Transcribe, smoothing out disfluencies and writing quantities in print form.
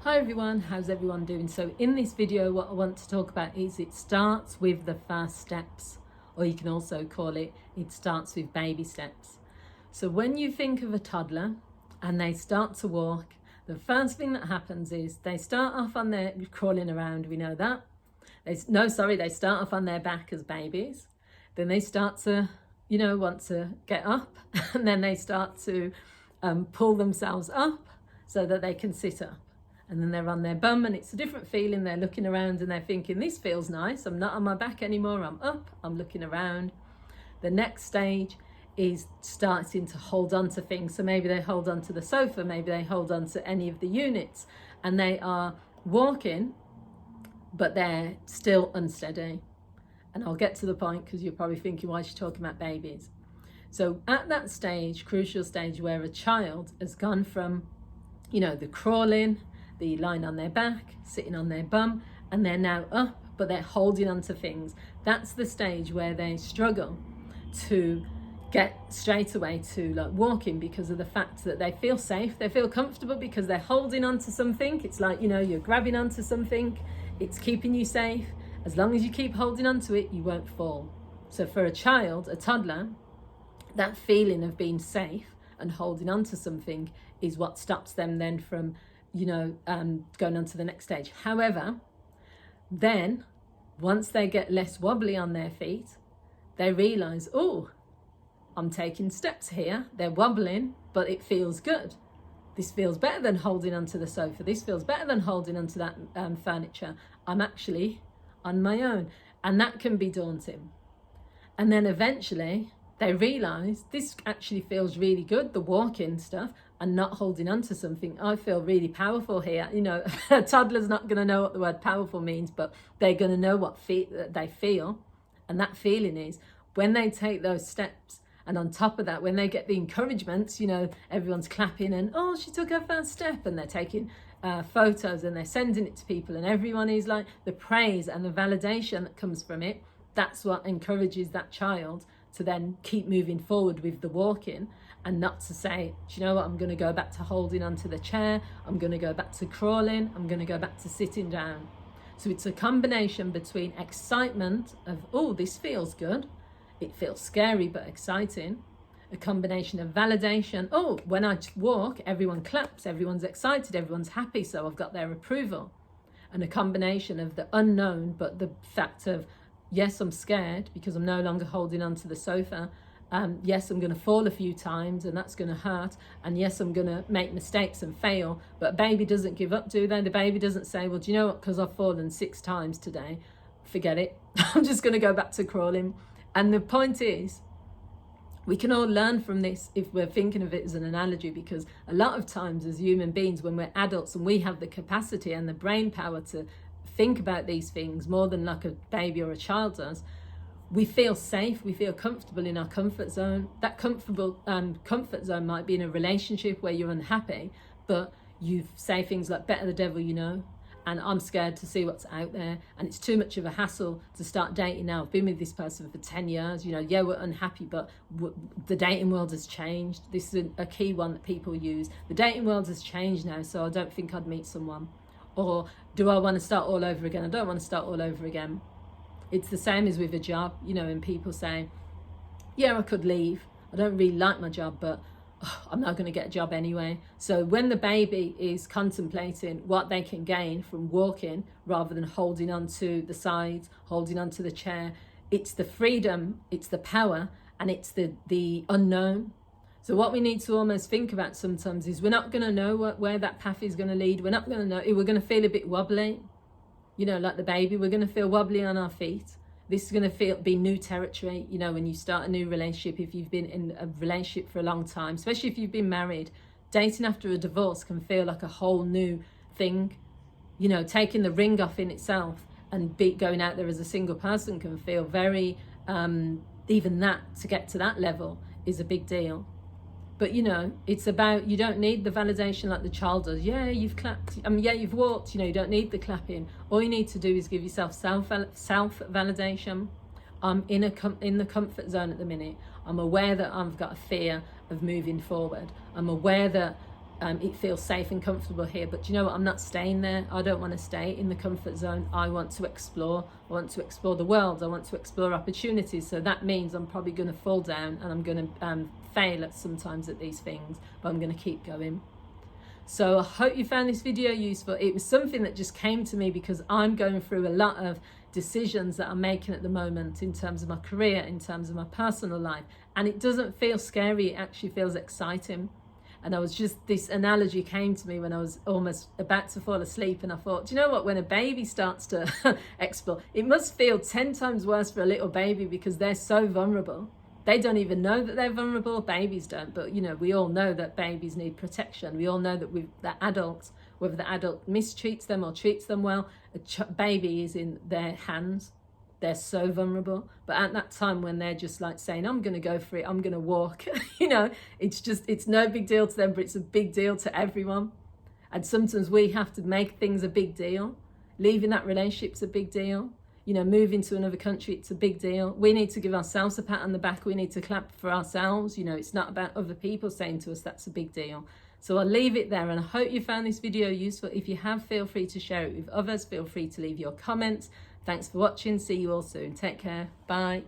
Hi everyone, how's everyone doing? So in this video what I want to talk about is it starts with the first steps, or you can also call it starts with baby steps. So when you think of a toddler and they start to walk, the first thing that happens is they start off on their crawling around, we know that. They start off on their back as babies. Then they start to, want to get up and then they start to pull themselves up so that they can sit up. And then they're on their bum and it's a different feeling. They're looking around and they're thinking, this feels nice. I'm not on my back anymore. I'm up, I'm looking around. The next stage is starting to hold on to things. So maybe they hold on to the sofa, maybe they hold on to any of the units and they are walking, but they're still unsteady. And I'll get to the point because you're probably thinking, why is she talking about babies? So at that stage, crucial stage where a child has gone from, the crawling, the lying on their back, sitting on their bum, and they're now up, but they're holding on to things. That's the stage where they struggle to get straight away to like walking because of the fact that they feel safe, they feel comfortable because they're holding on to something. It's like, you're grabbing onto something, it's keeping you safe. As long as you keep holding onto it, you won't fall. So for a child, a toddler, that feeling of being safe and holding on to something is what stops them then from going on to the next stage. However, then once they get less wobbly on their feet, they realize, oh, I'm taking steps here. They're wobbling, but it feels good. This feels better than holding onto the sofa. This feels better than holding onto that furniture. I'm actually on my own. And that can be daunting. And then eventually they realize this actually feels really good, the walking stuff, and not holding on to something. I feel really powerful here. A toddler's not going to know what the word powerful means, but they're going to know what they feel. And that feeling is when they take those steps, and on top of that, when they get the encouragements, everyone's clapping and, oh, she took her first step, and they're taking photos and they're sending it to people, and everyone is like, the praise and the validation that comes from it, that's what encourages that child to then keep moving forward with the walking, and not to say, do you know what, I'm going to go back to holding onto the chair, I'm going to go back to crawling, I'm going to go back to sitting down. So it's a combination between excitement of, oh, this feels good, it feels scary but exciting, a combination of validation, oh, when I walk, everyone claps, everyone's excited, everyone's happy, so I've got their approval, and a combination of the unknown, but the fact of, yes, I'm scared because I'm no longer holding onto the sofa. Yes, I'm going to fall a few times and that's going to hurt. And yes, I'm going to make mistakes and fail. But a baby doesn't give up, do they? The baby doesn't say, well, do you know what? Because I've fallen 6 times today, forget it. I'm just going to go back to crawling. And the point is, we can all learn from this if we're thinking of it as an analogy, because a lot of times as human beings, when we're adults and we have the capacity and the brain power to think about these things more than like a baby or a child does, we feel safe, we feel comfortable in our comfort zone. That comfortable comfort zone might be in a relationship where you're unhappy, but you say things like, better the devil you know, and I'm scared to see what's out there, and it's too much of a hassle to start dating now. I've been with this person for 10 years, yeah, we're unhappy, but the dating world has changed. This is a key one that people use. The dating world has changed now, so I don't think I'd meet someone. Or do I want to start all over again? I don't want to start all over again. It's the same as with a job, and people say, yeah, I could leave. I don't really like my job, but I'm not going to get a job anyway. So when the baby is contemplating what they can gain from walking rather than holding on to the sides, holding on to the chair, it's the freedom, it's the power, and it's the unknown. So what we need to almost think about sometimes is we're not going to know where that path is going to lead. We're not going to know. We're going to feel a bit wobbly, like the baby. We're going to feel wobbly on our feet. This is going to be new territory. When you start a new relationship, if you've been in a relationship for a long time, especially if you've been married, dating after a divorce can feel like a whole new thing. Taking the ring off in itself and going out there as a single person can feel very, even that, to get to that level is a big deal. But it's about, you don't need the validation like the child does. Yeah, you've clapped. Yeah, you've walked. You don't need the clapping. All you need to do is give yourself self validation. I'm in the comfort zone at the minute. I'm aware that I've got a fear of moving forward. I'm aware that it feels safe and comfortable here. But you know what? I'm not staying there. I don't want to stay in the comfort zone. I want to explore. I want to explore the world. I want to explore opportunities. So that means I'm probably going to fall down and I'm going to fail sometimes at these things, but I'm going to keep going. So I hope you found this video useful. It was something that just came to me because I'm going through a lot of decisions that I'm making at the moment in terms of my career, in terms of my personal life. And it doesn't feel scary. It actually feels exciting. And this analogy came to me when I was almost about to fall asleep, and I thought, do you know what, when a baby starts to explore, it must feel 10 times worse for a little baby because they're so vulnerable. They don't even know that they're vulnerable. Babies don't, but you know, we all know that babies need protection. We all know that adults, whether the adult mistreats them or treats them well, a baby is in their hands. They're so vulnerable. But at that time when they're just like saying, I'm going to go for it, I'm going to walk, you know, it's no big deal to them, but it's a big deal to everyone. And sometimes we have to make things a big deal. Leaving that relationship's a big deal. You know, moving to another country, it's a big deal. We need to give ourselves a pat on the back. We need to clap for ourselves. You know, it's not about other people saying to us that's a big deal. So I'll leave it there, and I hope you found this video useful. If you have, feel free to share it with others. Feel free to leave your comments. Thanks for watching. See you all soon. Take care. Bye.